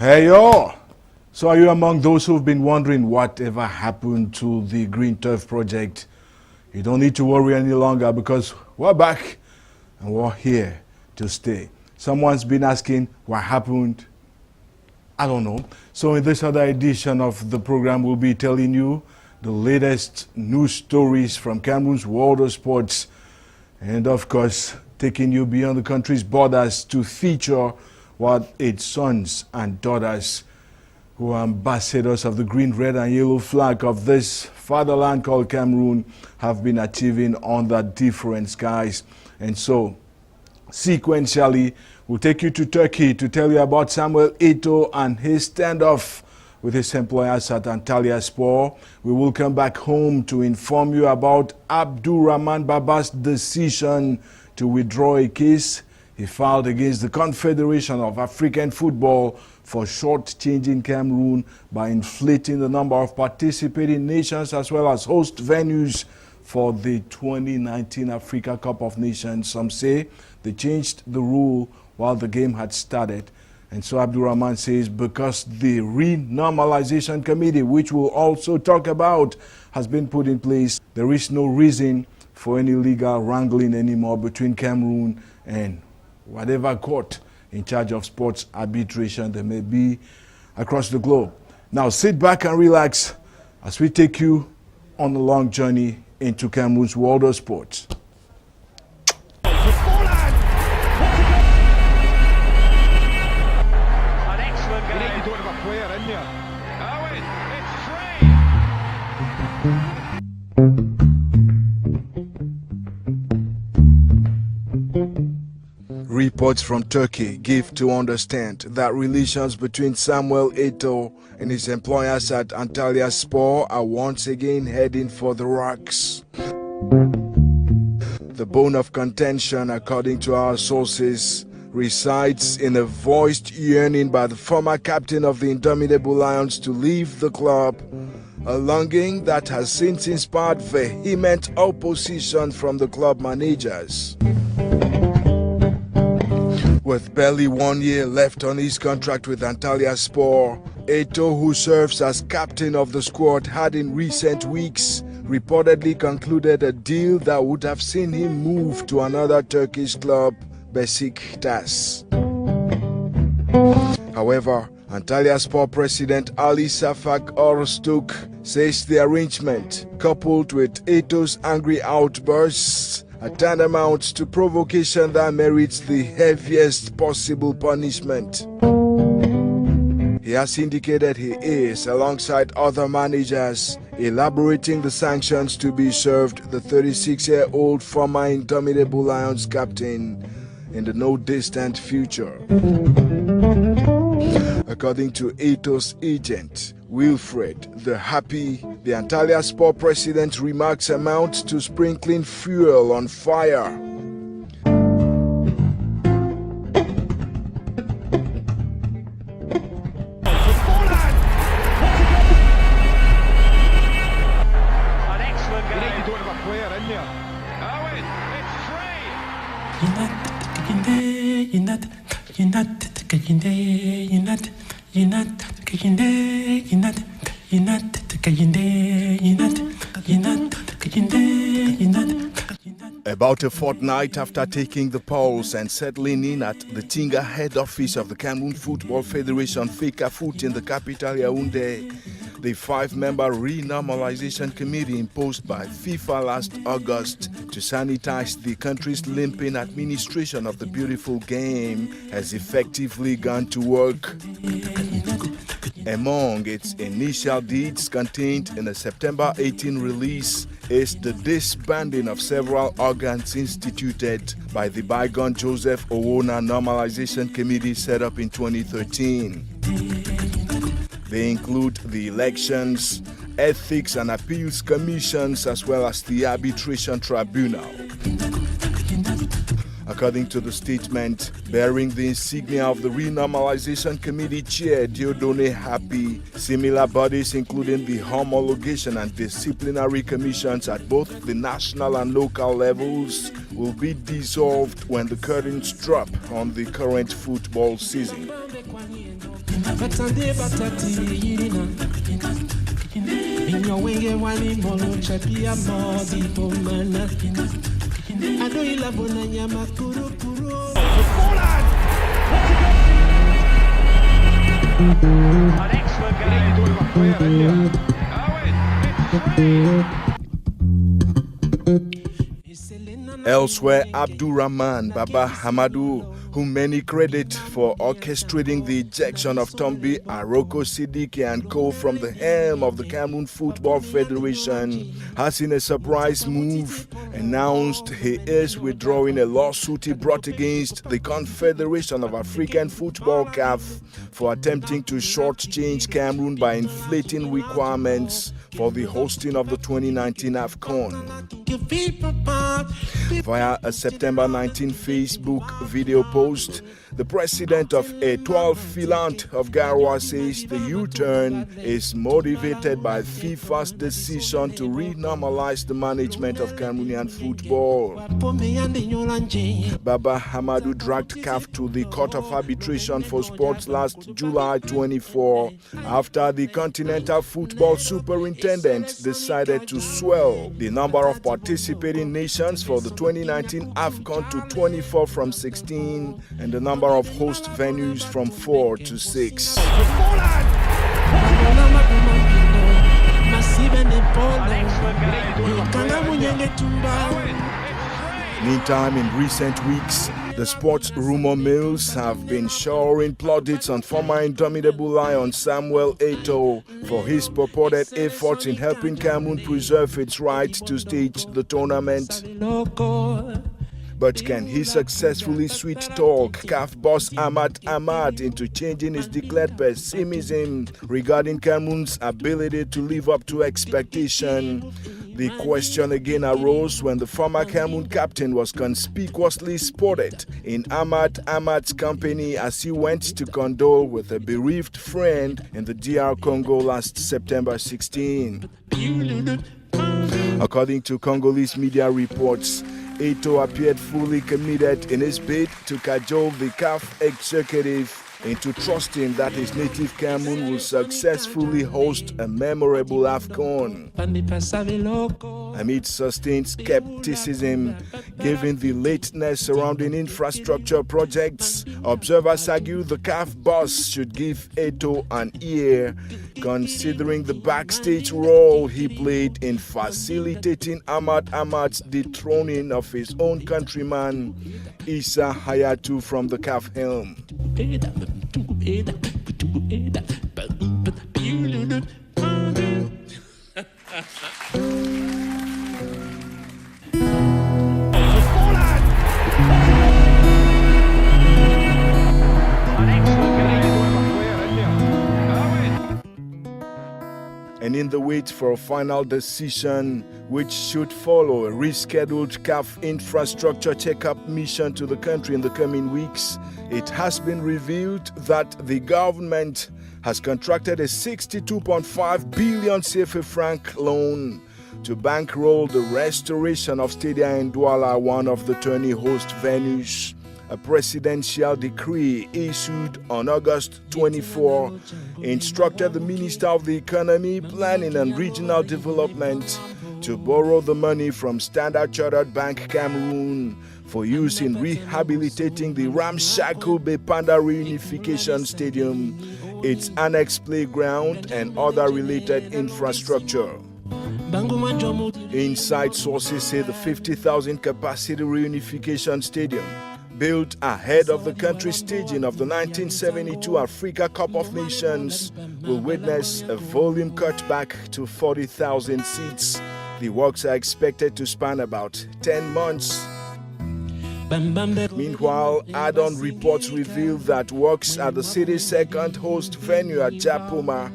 Hey yo! So are you among those who've been wondering whatever happened to the Greenturf project? You don't need to worry any longer because we're back and we're here to stay. Someone's been asking what happened. I don't know. So in this other edition of the program, we'll be telling you the latest news stories from Cameroon's world of sports. And of course, taking you beyond the country's borders to feature what its sons and daughters who are ambassadors of the green, red and yellow flag of this fatherland called Cameroon have been achieving under different skies. And so, sequentially, we'll take you to Turkey to tell you about Samuel Eto'o and his standoff with his employers at Antalyaspor. We will come back home to inform you about Abdurrahman Baba's decision to withdraw a case he filed against the Confederation of African Football for short-changing Cameroon by inflating the number of participating nations as well as host venues for the 2019 Africa Cup of Nations. Some say they changed the rule while the game had started. And so Abdurrahman says because the Renormalization Committee, which we'll also talk about, has been put in place, there is no reason for any legal wrangling anymore between Cameroon and whatever court in charge of sports arbitration there may be across the globe. Now sit back and relax as we take you on a long journey into Cameroon's world of sports. Reports from Turkey give to understand that relations between Samuel Eto'o and his employers at Antalyaspor are once again heading for the rocks. The bone of contention, according to our sources, resides in a voiced yearning by the former captain of the Indomitable Lions to leave the club, a longing that has since inspired vehement opposition from the club managers. With barely 1 year left on his contract with Antalyaspor, Eto'o, who serves as captain of the squad, had in recent weeks reportedly concluded a deal that would have seen him move to another Turkish club, Besiktas. However, Antalyaspor president Ali Safak Orstuk says the arrangement, coupled with Eto'o's angry outbursts, are tantamount to provocation that merits the heaviest possible punishment. He has indicated he is, alongside other managers, elaborating the sanctions to be served the 36-year-old former Indomitable Lions captain in the no-distant future. According to Eto'o's agent, Wilfred the Happy, the Antalyaspor president's remarks amount to sprinkling fuel on fire. About a fortnight after taking the polls and settling in at the Tinga head office of the Cameroon Football Federation, FECAFOOT, in the capital Yaoundé, the 5-member Renormalization Committee imposed by FIFA last August to sanitize the country's limping administration of the beautiful game has effectively gone to work. Among its initial deeds contained in a September 18 release is the disbanding of several organs instituted by the bygone Joseph Owona Normalization Committee set up in 2013. They include the Elections, Ethics and Appeals Commissions as well as the Arbitration Tribunal. According to the statement, bearing the insignia of the Renormalization Committee Chair Diodone Happy, similar bodies including the Homologation and Disciplinary Commissions at both the national and local levels will be dissolved when the curtains drop on the current football season. An excellent game. Elsewhere, Abdurrahman Baba Hamadu, whom many credit for orchestrating the ejection of Tombi Aroko Siddiqui and co from the helm of the Cameroon Football Federation, has in a surprise move announced he is withdrawing a lawsuit he brought against the Confederation of African Football CAF for attempting to shortchange Cameroon by inflating requirements for the hosting of the 2019 AFCON. Via a September 19 Facebook video post, the president of A12 Filant of Garoua says the U-turn is motivated by FIFA's decision to renormalize the management of Cameroonian football. Baba Hamadu dragged CAF to the Court of Arbitration for Sports last July 24 after the Continental Football Superintendent decided to swell the number of participating nations for the 2019 AFCON to 24 from 16 and the number of host venues from 4 to 6. Meantime, in recent weeks, the sports rumor mills have been showering plaudits on former Indomitable Lion Samuel Eto'o for his purported efforts in helping Cameroon preserve its right to stage the tournament. But can he successfully sweet-talk CAF boss Ahmad into changing his declared pessimism regarding Cameroon's ability to live up to expectation? The question again arose when the former Cameroon captain was conspicuously spotted in Ahmad's company as he went to condole with a bereaved friend in the DR Congo last September 16. According to Congolese media reports, Eto'o appeared fully committed in his bid to cajole the CAF executive into trusting that his native Cameroon will successfully host a memorable AFCON. Amid sustained skepticism, given the lateness surrounding infrastructure projects, observers argue the CAF boss should give Eto'o an ear, considering the backstage role he played in facilitating Ahmad's dethroning of his own countryman, Issa Hayatou, from the CAF helm. And in the wait for a final decision, which should follow a rescheduled CAF infrastructure checkup mission to the country in the coming weeks, it has been revealed that the government has contracted a 62.5 billion CFA franc loan to bankroll the restoration of Stadia in Douala, one of the tourney host venues. A presidential decree issued on August 24 instructed the Minister of the Economy, Planning and Regional Development to borrow the money from Standard Chartered Bank Cameroon for use in rehabilitating the ramshackle Bepanda Reunification Stadium, its annex playground, and other related infrastructure. Inside sources say the 50,000 capacity Reunification Stadium, built ahead of the country's staging of the 1972 Africa Cup of Nations, will witness a volume cut back to 40,000 seats. The works are expected to span about 10 months. Meanwhile, add-on reports reveal that works at the city's second host venue at Japoma,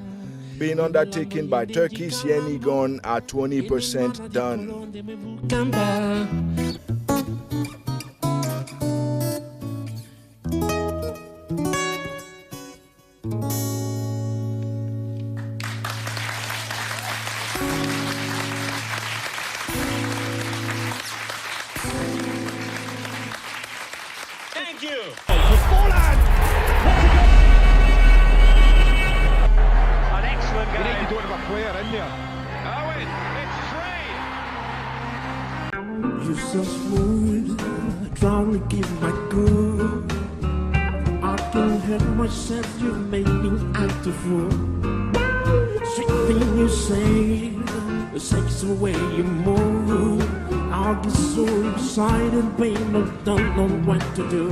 being undertaken by Turkey's Yenigon, are 20% done. Thank you. here. Owen, it's free. You're so smooth, trying to give my good. I can't help myself, you make me act a fool. Sweet thing you say, the sexy way you move. I'll get so excited, babe, I don't know what to do.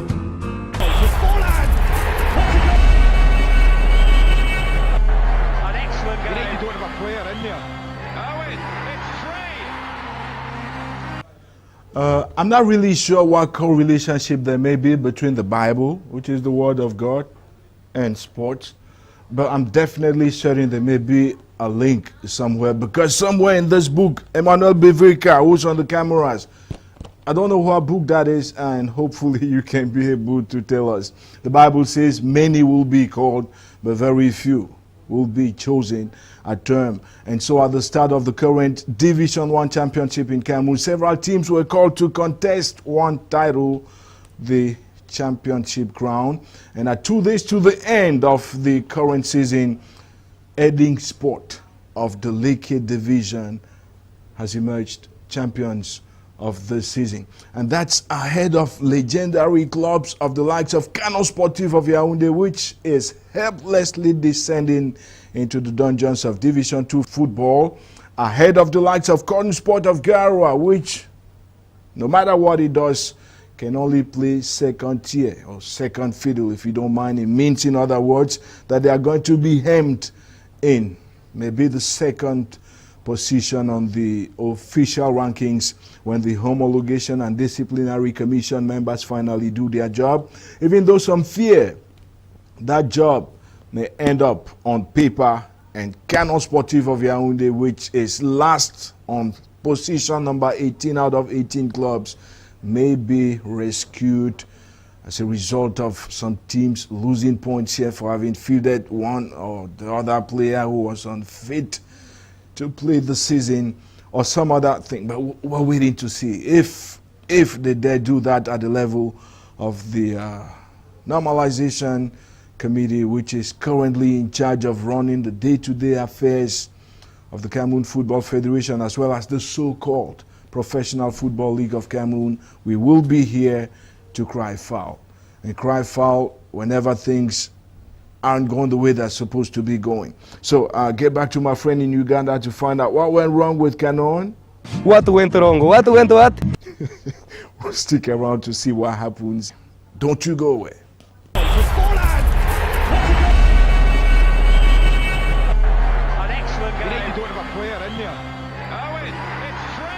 An excellent game. You don't have a player in there. Owen, it's free. I'm not really sure what co-relationship there may be between the Bible, which is the Word of God, and sports, but I'm definitely certain there may be a link somewhere, because somewhere in this book, Emmanuel Beverica, who's on the cameras, I don't know what book that is, and hopefully you can be able to tell us. The Bible says many will be called, but very few will be chosen at term. And so at the start of the current Division 1 championship in Cameroon, several teams were called to contest one title, the championship crown. And at 2 days to the end of the current season, Heading Sport of the Leke Division has emerged champions of the season. And that's ahead of legendary clubs of the likes of Cano Sportif of Yaoundé, which is helplessly descending into the dungeons of Division 2 football, ahead of the likes of Cotton Sport of Garoua, which, no matter what it does, can only play second tier or second fiddle, if you don't mind. It means, in other words, that they are going to be hemmed in maybe the second position on the official rankings when the homologation and disciplinary commission members finally do their job, even though some fear that job may end up on paper and Cano Sportif of Yaoundé, which is last on position number 18 out of 18 clubs, may be rescued as a result of some teams losing points here for having fielded one or the other player who was unfit to play the season or some other thing. But we're waiting to see if they dare do that at the level of the normalization committee, which is currently in charge of running the day-to-day affairs of the Cameroon Football Federation, as well as the so-called Professional Football League of Cameroon. We will be here to cry foul, and cry foul whenever things aren't going the way they're supposed to be going. So get back to my friend in Uganda to find out what went wrong with Canon. What went wrong? What? We'll stick around to see what happens. Don't you go away. An excellent game. You don't have a player in there. Owen, it's free.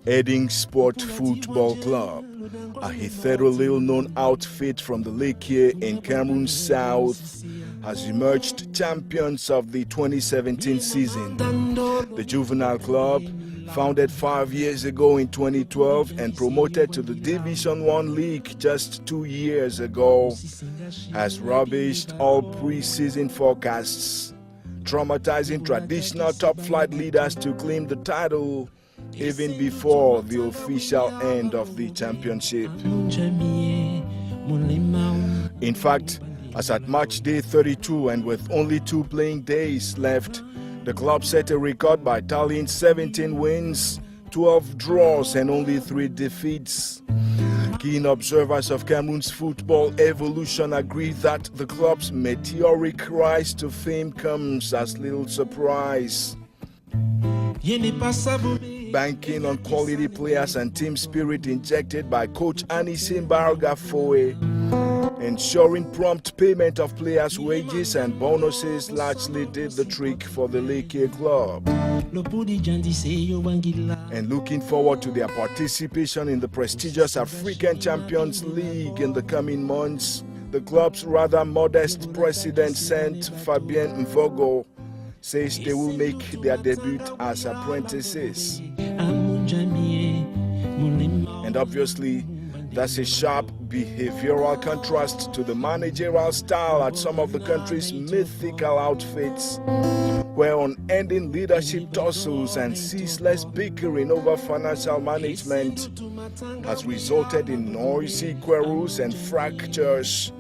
Heading Sport Football Club, a hitherto known outfit from the Lake in Cameroon South, has emerged champions of the 2017 season. The juvenile club, founded 5 years ago in 2012 and promoted to the Division 1 League just 2 years ago, has rubbished all pre-season forecasts, traumatizing traditional top-flight leaders to claim the title even before the official end of the championship. In fact, as at match day 32 and with only 2 playing days left, the club set a record by tallying 17 wins, 12 draws and only 3 defeats. Keen observers of Cameroon's football evolution agree that the club's meteoric rise to fame comes as little surprise. Banking on quality players and team spirit injected by coach Anisim Bargafoe, ensuring prompt payment of players' wages and bonuses largely did the trick for the Leke club. And looking forward to their participation in the prestigious African Champions League in the coming months, the club's rather modest president, Saint Fabien Mvogo, says they will make their debut as apprentices. And obviously, that's a sharp behavioral contrast to the managerial style at some of the country's mythical outfits, where unending leadership tussles and ceaseless bickering over financial management has resulted in noisy quarrels and fractures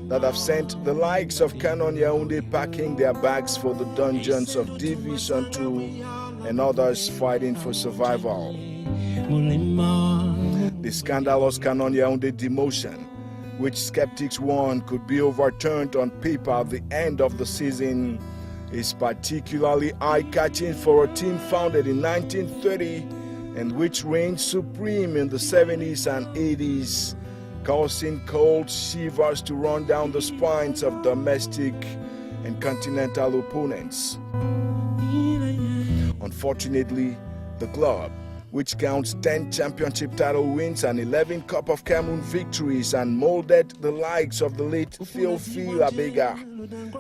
that have sent the likes of Canon Yaoundé packing their bags for the dungeons of Division 2 and others fighting for survival. The scandalous Canon Yaoundé demotion, which skeptics warn could be overturned on paper at the end of the season, is particularly eye-catching for a team founded in 1930 and which reigned supreme in the 70s and 80s, causing cold shivers to run down the spines of domestic and continental opponents. Unfortunately, the club, which counts 10 championship title wins and 11 Cup of Cameroon victories and molded the likes of the late Théophile Abega,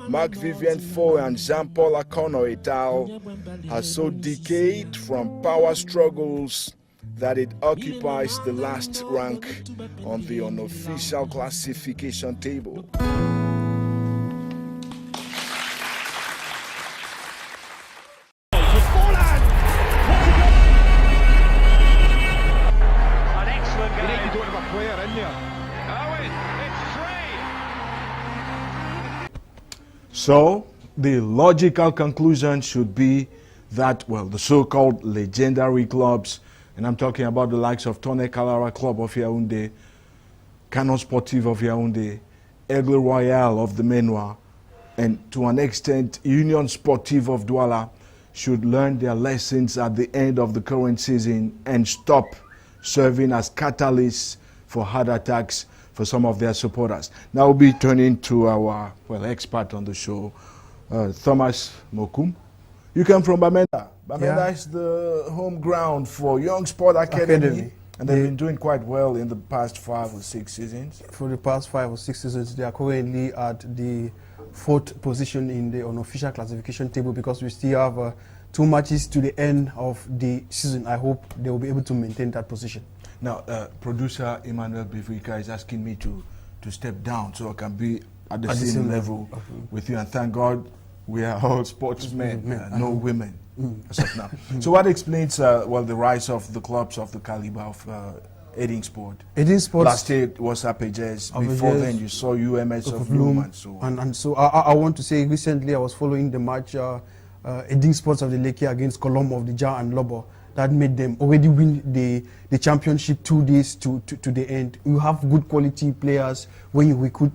Marc-Vivien Foy and Jean-Paul Akono et al., has so decayed from power struggles that it occupies the last rank on the unofficial classification table. So, the logical conclusion should be that, well, the so-called legendary clubs, and I'm talking about the likes of Tonnerre Kalara Club of Yaoundé, Canon Sportif of Yaoundé, Aigle Royal of the Menoir, and to an extent, Union Sportive of Douala, should learn their lessons at the end of the current season and stop serving as catalysts for heart attacks for some of their supporters. Now we'll be turning to our expert on the show, Thomas Mokum. You come from Bamenda. Bamenda is the home ground for Young Sport Academy. And they've been doing quite well in the past 5 or 6 seasons. For the past 5 or 6 seasons, they are currently at the 4th position in the unofficial classification table because we still have 2 matches to the end of the season. I hope they will be able to maintain that position. Now, producer Emmanuel Bivika is asking me to step down so I can be at the same level with you. And thank God we are all sportsmen, no women as of now. So what explains the rise of the clubs of the caliber of Aiding Sport? Aiding Sport. Last year it was Apejes. Before then you saw UMS of Bloom and so on. And so I want to say recently I was following the match Aiding Sports of the Leke against Colombo of the Jar and Lobo. That made them already win the championship 2 days to the end. You have good quality players when you recruit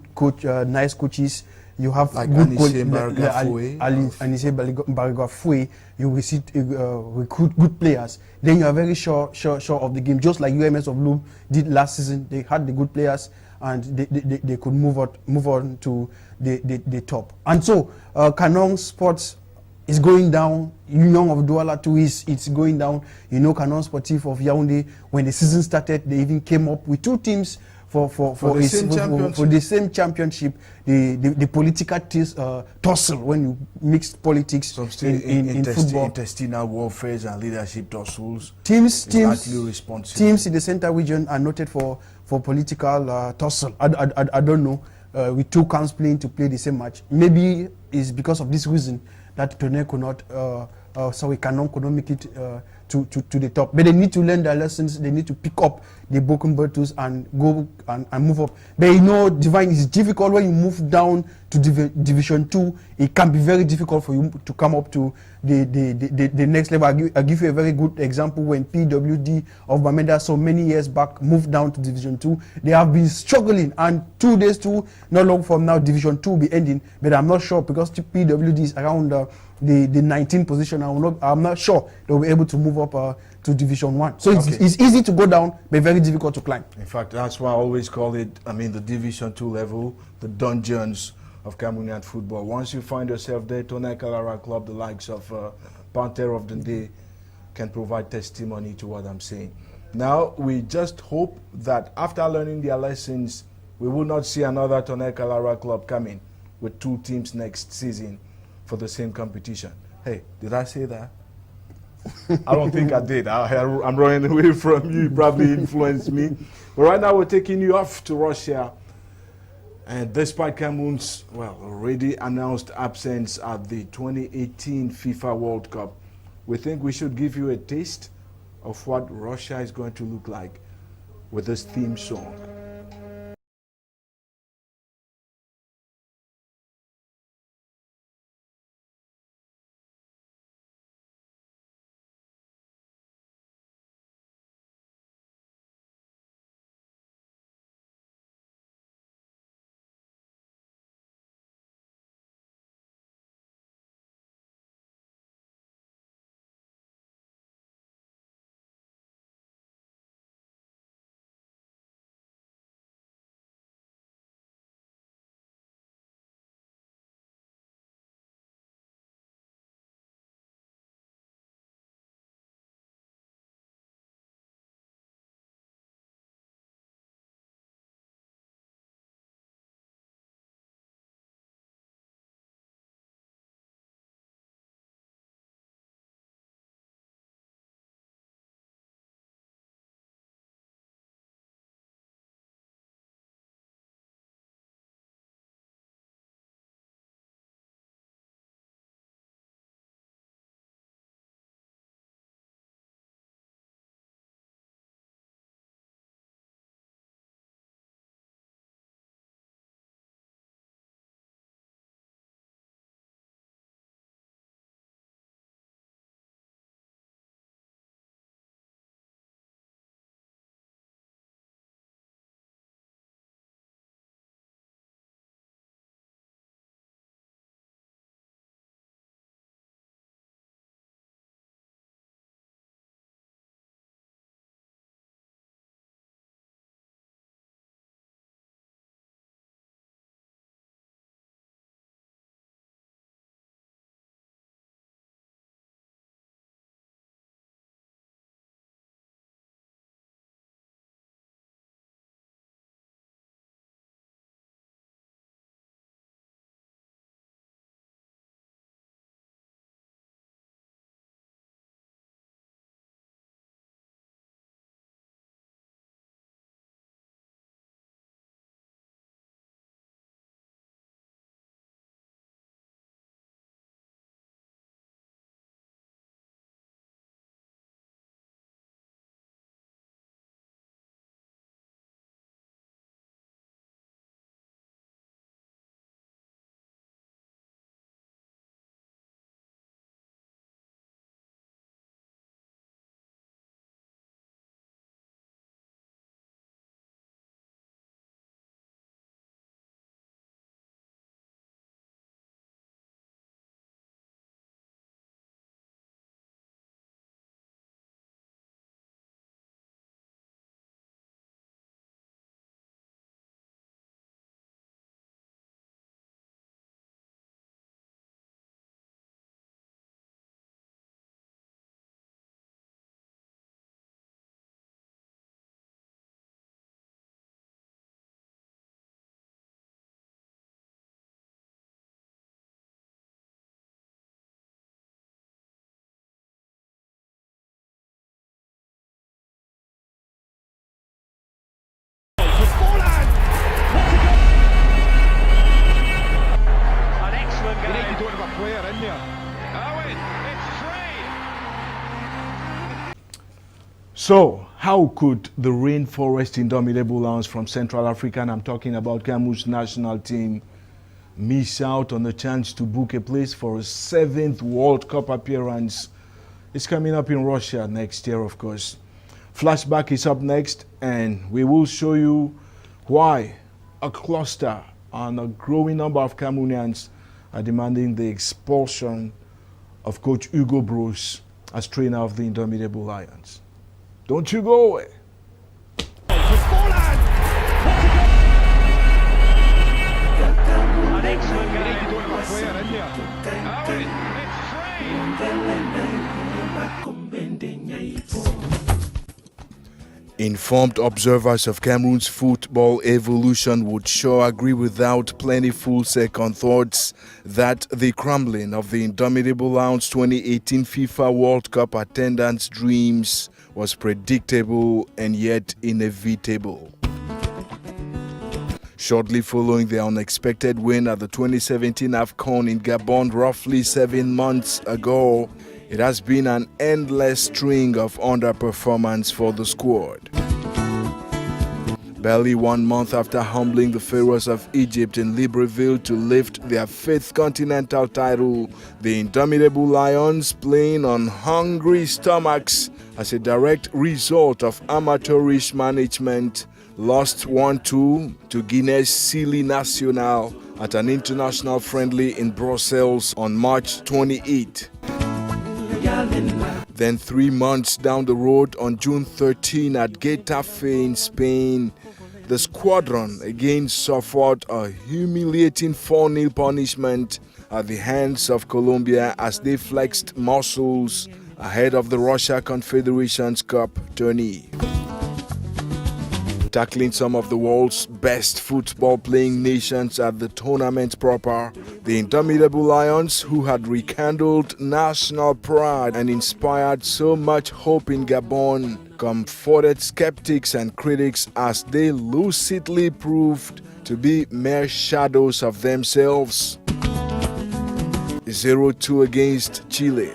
nice coaches. You have like good Anissé Mbariga-Foué. You recruit good players. Then you are very sure of the game. Just like UMS of Loom did last season, they had the good players and they could move on to the top. And so Canon Sports is going down. Union of Douala too it's going down. You know, Canon Sportif of Yaoundé, when the season started, they even came up with 2 teams for the same championship. The political tussle, when you mix politics in football. Intestinal warfare and leadership tussles. Teams in the center region are noted for political tussle. I don't know. With 2 camps playing to play the same match. Maybe it's because of this reason that Tonnerre could not, Canon could not make it to the top. But they need to learn their lessons. They need to pick up the broken bottles and go and move up. But you know, Divine, is difficult when you move down to Division 2. It can be very difficult for you to come up to the next level. I'll give you a very good example. When PWD of Bamenda so many years back moved down to Division 2, they have been struggling, and 2 days to not long from now Division 2 will be ending, but I'm not sure because PWD is around the 19th position. I'm not sure they'll be able to move up to Division 1. So it's easy to go down, but very difficult to climb. In fact, that's why I always call it, the Division 2 level, the dungeons of Cameroonian football. Once you find yourself there, Tonnerre Kalara Club, the likes of Panther of the Day, can provide testimony to what I'm saying. Now, we just hope that after learning their lessons, we will not see another Tonnerre Kalara Club coming with 2 teams next season for the same competition. Hey, did I say that? I don't think I did. I'm running away from you. You probably influenced me. But right now we're taking you off to Russia. And despite Cameroon's, already announced absence at the 2018 FIFA World Cup, we think we should give you a taste of what Russia is going to look like with this theme song. An excellent game. You don't have a player in there. Owen, it's free. So, how could the Rainforest Indomitable Lions from Central Africa, and I'm talking about Cameroon's national team, miss out on the chance to book a place for a 7th World Cup appearance? It's coming up in Russia next year, of course. Flashback is up next, and we will show you why a cluster and a growing number of Cameroonians are demanding the expulsion of Coach Hugo Broos as trainer of the Indomitable Lions. Don't you go away. An excellent game. You don't have a player in there. Owen, it's free. Informed observers of Cameroon's football evolution would sure agree without plentiful second thoughts that the crumbling of the Indomitable Lions 2018 FIFA World Cup attendance dreams was predictable and yet inevitable. Shortly following their unexpected win at the 2017 AFCON in Gabon roughly 7 months ago, it has been an endless string of underperformance for the squad. Barely 1 month after humbling the Pharaohs of Egypt in Libreville to lift their 5th continental title, the indomitable Lions, playing on hungry stomachs as a direct result of amateurish management, lost 1-2 to Guinea's Sili Nacional at an international friendly in Brussels on March 28. Then 3 months down the road on June 13 at Getafe in Spain, the squadron again suffered a humiliating 4-0 punishment at the hands of Colombia as they flexed muscles ahead of the Russia Confederations Cup tourney. Tackling some of the world's best football-playing nations at the tournament proper, the indomitable Lions, who had rekindled national pride and inspired so much hope in Gabon, comforted skeptics and critics as they lucidly proved to be mere shadows of themselves. 0-2 against Chile,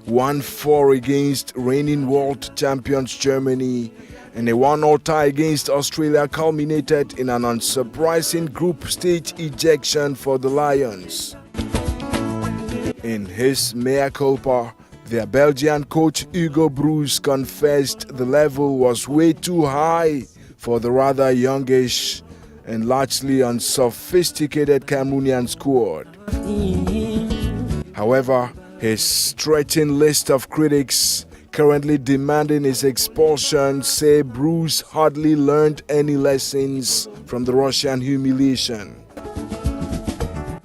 1-4 against reigning world champions Germany, and a 1-0 tie against Australia culminated in an unsurprising group stage ejection for the Lions. In his mea culpa, their Belgian coach Hugo Broos confessed the level was way too high for the rather youngish and largely unsophisticated Cameroonian squad. However, his stretching list of critics currently demanding his expulsion say Bruce hardly learned any lessons from the Russian humiliation.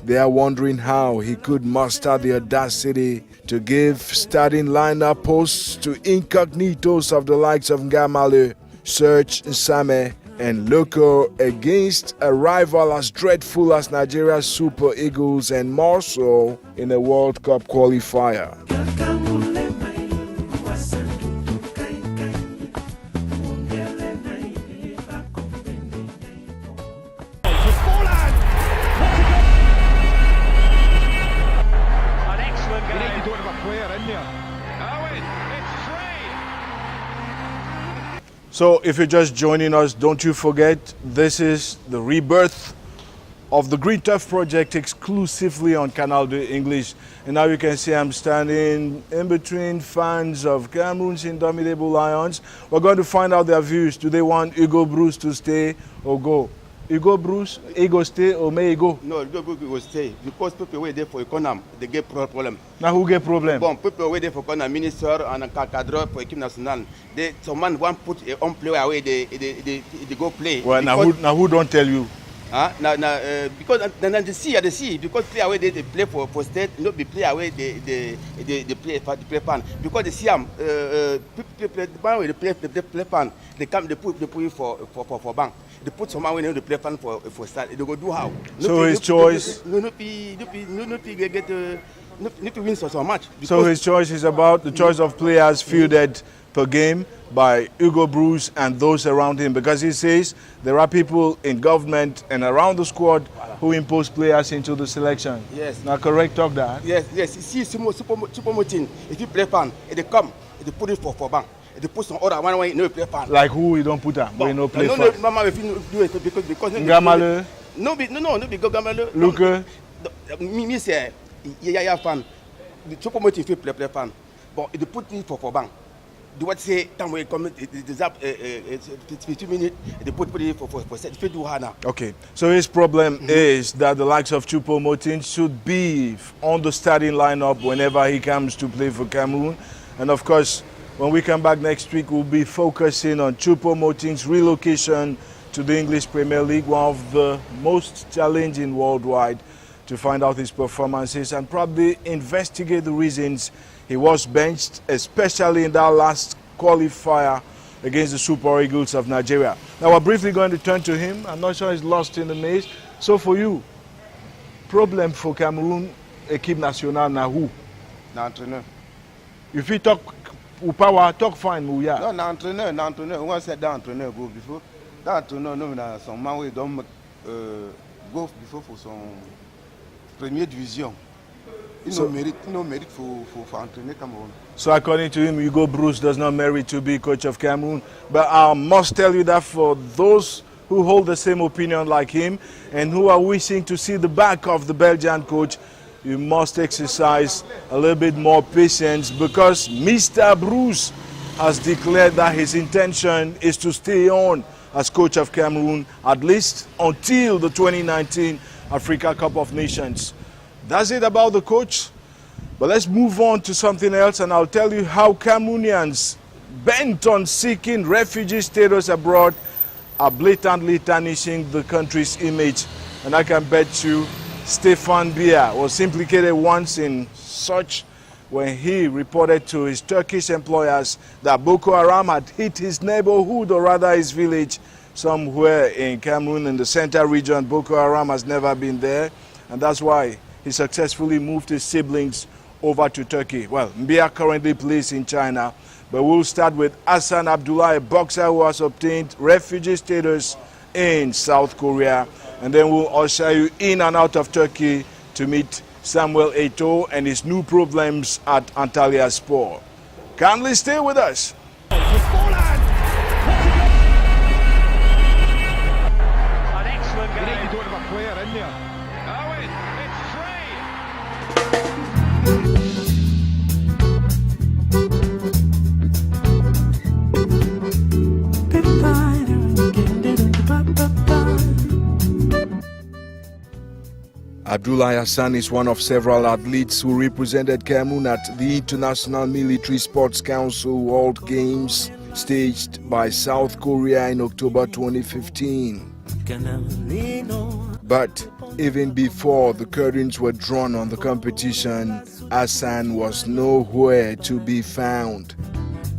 They are wondering how he could muster the audacity to give starting lineup posts to incognitos of the likes of Ngamale, Serge Nsame, and Loco against a rival as dreadful as Nigeria's Super Eagles and more so in a World Cup qualifier. So if you're just joining us, don't you forget, this is the rebirth of the Greenturf project exclusively on Canal de English. And now you can see I'm standing in between fans of Cameroon's indomitable Lions. We're going to find out their views. Do they want Hugo Broos to stay or go? Hugo Broos, he go stay or may he go? No, Hugo Broos will stay because people were there for economy, they get problem. Now who get problem? Bon, people were there for economy, minister and cadre for equipe nationale. Some man want put a on player away, they go play. Well, now who don't tell you? Because then they see because play away they play for state, not be play away they play pan because they see people they play pan they come they put it for bank. They put some money in the play fan for start. They go do how? So his choice. No, win so much. So his choice is about the choice of players fielded per game by Hugo Broos and those around him, because he says there are people in government and around the squad who impose players into the selection. Yes. Now correct talk that. Yes. See super team. If you play fan, they come, they put it for bank. They put some other one way no play fan. Like who we don't put them? We no play fan. No, mama if you do it because Ngamale. No be Ngamale. Luke. Me say yeah fan. The super team play fan. But they put it for bank. Do what say time we come it is up 15 minutes they put it for set do hana. Okay. So his problem is that the likes of Choupo-Moting should be on the starting lineup whenever he comes to play for Cameroon. And of course, when we come back next week, we'll be focusing on Choupo-Moting's relocation to the English Premier League, one of the most challenging worldwide, to find out his performances and probably investigate the reasons he was benched, especially in that last qualifier against the Super Eagles of Nigeria. Now we're briefly going to turn to him. I'm not sure he's lost in the maze. So for you, problem for Cameroon, equipe nationale, now who? Na entraîneur. If you talk power, talk fine, Mouya. No, na entraîneur. Once said that entraîneur go before. That entraîneur no na some man we don't go before for son première division. Il no mérite for entraîner Cameroun. So according to him, Hugo Bruce does not merit to be coach of Cameroon. But I must tell you that for those who hold the same opinion like him and who are wishing to see the back of the Belgian coach, you must exercise a little bit more patience, because Mr. Bruce has declared that his intention is to stay on as coach of Cameroon at least until the 2019 Africa Cup of Nations. That's it about the coach. But let's move on to something else, and I'll tell you how Cameroonians bent on seeking refugee status abroad are blatantly tarnishing the country's image. And I can bet you Stefan Biya was implicated once in such when he reported to his Turkish employers that Boko Haram had hit his neighborhood, or rather his village, somewhere in Cameroon in the center region. Boko Haram has never been there, and that's why he successfully moved his siblings over to Turkey. Well, Biya currently plays in China, but we'll start with Hassan Abdullah, a boxer who has obtained refugee status in South Korea, and then we'll usher you in and out of Turkey to meet Samuel Eto'o and his new problems at Antalyaspor. Kindly stay with us. An excellent game. You don't have a player in there. Owen, it's free. Abdullah Hassan is one of several athletes who represented Cameroon at the International Military Sports Council World Games staged by South Korea in October 2015. But even before the curtains were drawn on the competition, Hassan was nowhere to be found.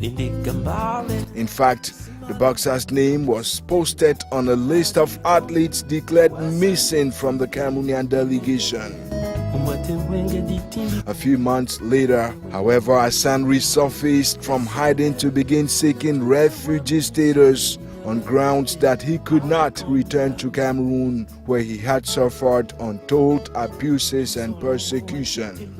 In fact, the boxer's name was posted on a list of athletes declared missing from the Cameroonian delegation. A few months later, however, Hassan resurfaced from hiding to begin seeking refugee status on grounds that he could not return to Cameroon, where he had suffered untold abuses and persecution.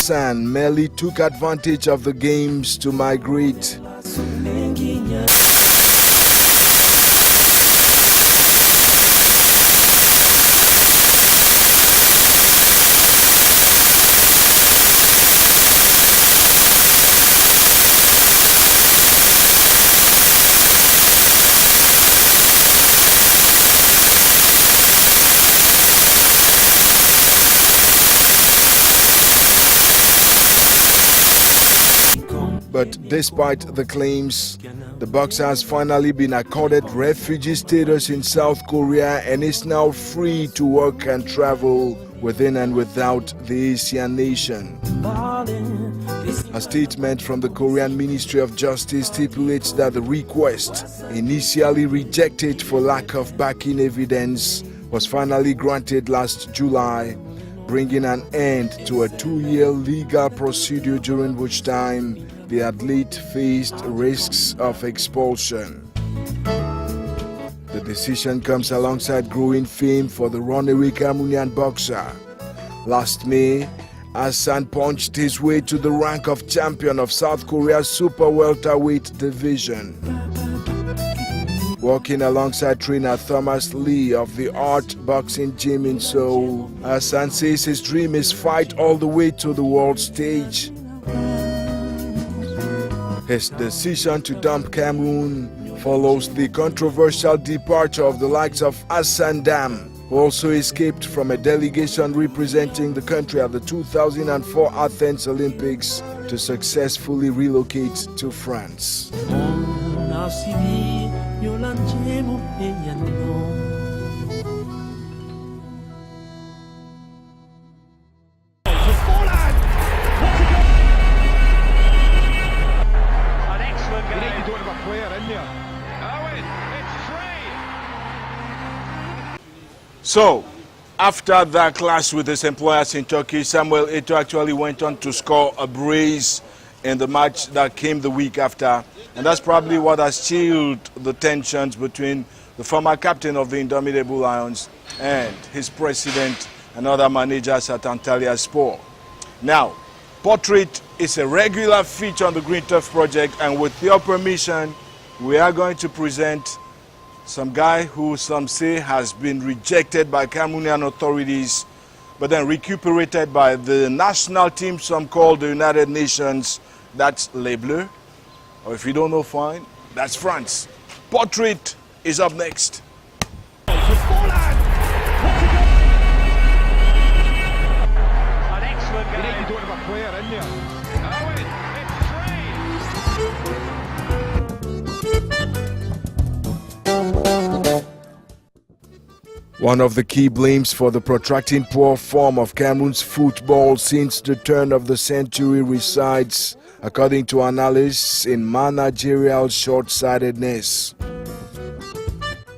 Hassan merely took advantage of the games to migrate. But despite the claims, the boxer has finally been accorded refugee status in South Korea and is now free to work and travel within and without the Asian nation. A statement from the Korean Ministry of Justice stipulates that the request, initially rejected for lack of backing evidence, was finally granted last July, bringing an end to a 2-year legal procedure during which time the athlete faced risks of expulsion. The decision comes alongside growing fame for the runaway Cameroonian boxer. Last May, Hassan punched his way to the rank of champion of South Korea's super welterweight division. Working alongside trainer Thomas Lee of the Art Boxing Gym in Seoul, Hassan says his dream is fight all the way to the world stage. His decision to dump Cameroon follows the controversial departure of the likes of Hassan Dam, who also escaped from a delegation representing the country at the 2004 Athens Olympics to successfully relocate to France. Masivi, Yolanchemo, Eyano. An excellent game. You don't have a player in there. Owen, it's free. So, after that clash with his employers in Turkey, Samuel Eto'o actually went on to score a brace in the match that came the week after. And that's probably what has chilled the tensions between the former captain of the Indomitable Lions and his president and other managers at Antalyaspor. Now, Portrait is a regular feature on the Greenturf project, and with your permission, we are going to present some guy who some say has been rejected by Cameroonian authorities, but then recuperated by the national team, some call the United Nations. That's Les Bleus, or if you don't know, fine, that's France. Portrait is up next. An excellent game. You don't have a player in there. Owen, it's free. One of the key blames for the protracting poor form of Cameroon's football since the turn of the century resides, according to analysts, in managerial short-sightedness.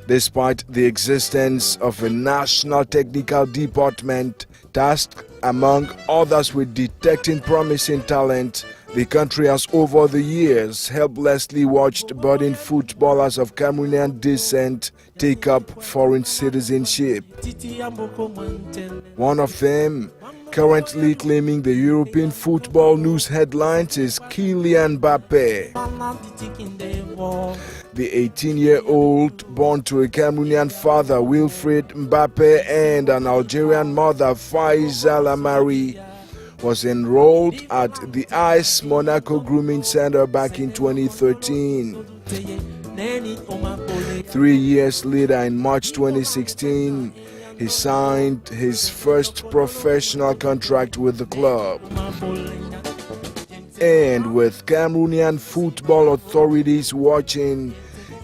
Despite the existence of a national technical department tasked, among others, with detecting promising talent, the country has over the years helplessly watched budding footballers of Cameroonian descent take up foreign citizenship. One of them, currently claiming the European football news headlines, is Kylian Mbappé. The 18-year-old, born to a Cameroonian father, Wilfred Mbappé, and an Algerian mother, Faiza Lamari, was enrolled at the ICE Monaco Grooming Center back in 2013. 3 years later, in March 2016, he signed his first professional contract with the club. And with Cameroonian football authorities watching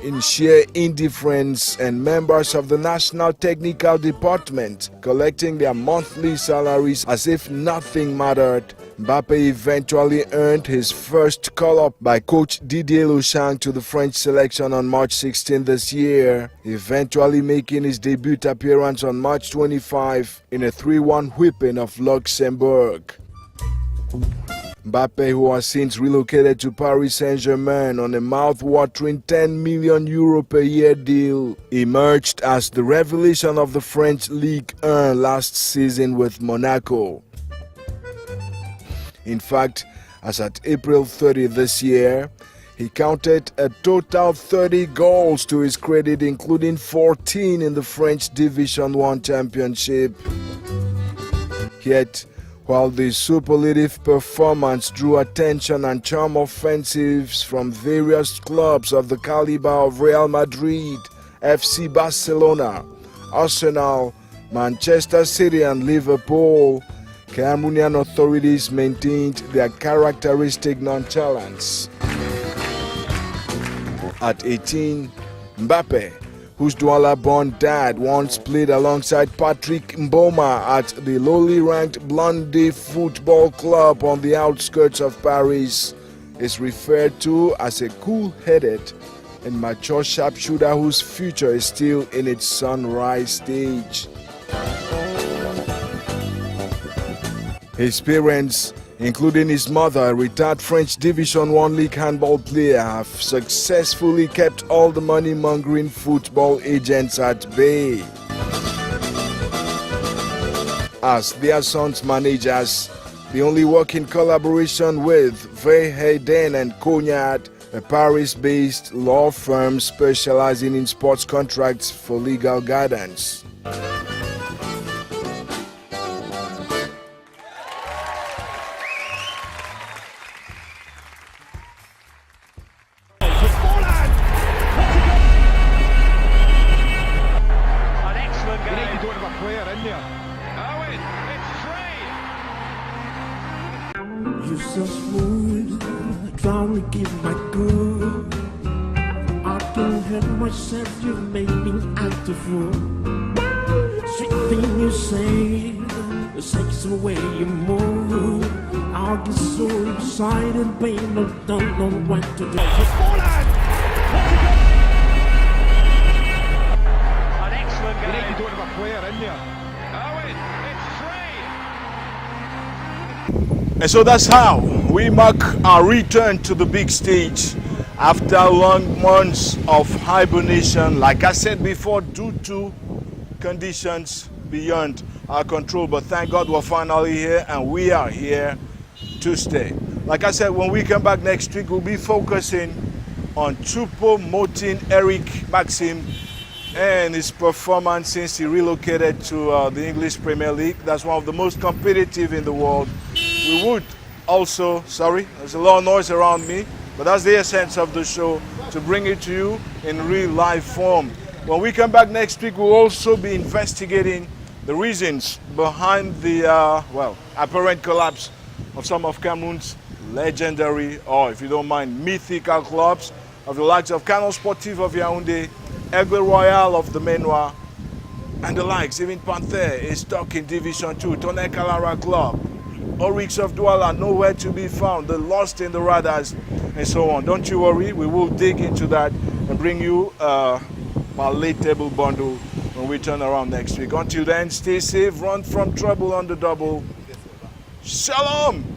in sheer indifference and members of the National Technical Department collecting their monthly salaries as if nothing mattered, Mbappé eventually earned his first call-up by coach Didier Deschamps to the French selection on March 16 this year, eventually making his debut appearance on March 25 in a 3-1 whipping of Luxembourg. Mbappé, who has since relocated to Paris Saint-Germain on a mouth-watering €10 million per year deal, emerged as the revelation of the French Ligue 1 last season with Monaco. In fact, as at April 30 this year, he counted a total 30 goals to his credit, including 14 in the French Division 1 Championship. Yet, while the superlative performance drew attention and charm offensives from various clubs of the caliber of Real Madrid, FC Barcelona, Arsenal, Manchester City and Liverpool, Cameroonian authorities maintained their characteristic nonchalance. At 18, Mbappé, whose Douala-born dad once played alongside Patrick Mboma at the lowly ranked Blonde Football Club on the outskirts of Paris, is referred to as a cool-headed and mature sharpshooter whose future is still in its sunrise stage. His parents, including his mother, a retired French Division 1 League handball player, have successfully kept all the money-mongering football agents at bay. As their sons' managers, they only work in collaboration with Verheyden and Cognard, a Paris-based law firm specializing in sports contracts for legal guidance. You're so smooth, trying to give my good. help myself, you made me act a fool. Sweet thing you say, the sex the way you move. I'll get so excited, babe, I don't know what to do. An excellent game. You don't have a player in there. Owen, it's free. And so that's how we mark our return to the big stage after long months of hibernation, like I said before, due to conditions beyond our control. But thank God we're finally here, and we are here to stay. Like I said, when we come back next week, we'll be focusing on Choupo-Moting Eric Maxim and his performance since he relocated to the English Premier League. That's one of the most competitive in the world. We would also, sorry, there's a lot of noise around me, but that's the essence of the show, to bring it to you in real life form. When we come back next week, we'll also be investigating the reasons behind the, apparent collapse of some of Cameroon's legendary, or if you don't mind, mythical clubs, of the likes of Canon Sportif of Yaoundé, Aigle Royal of the Menoir, and the likes. Even Panther is stuck in Division 2, Tonnerre Calara Club, Oryx of Douala, nowhere to be found, the lost in the radars, and so on. Don't you worry, we will dig into that and bring you a palatable bundle when we turn around next week. Until then, stay safe, run from trouble on the double. Shalom!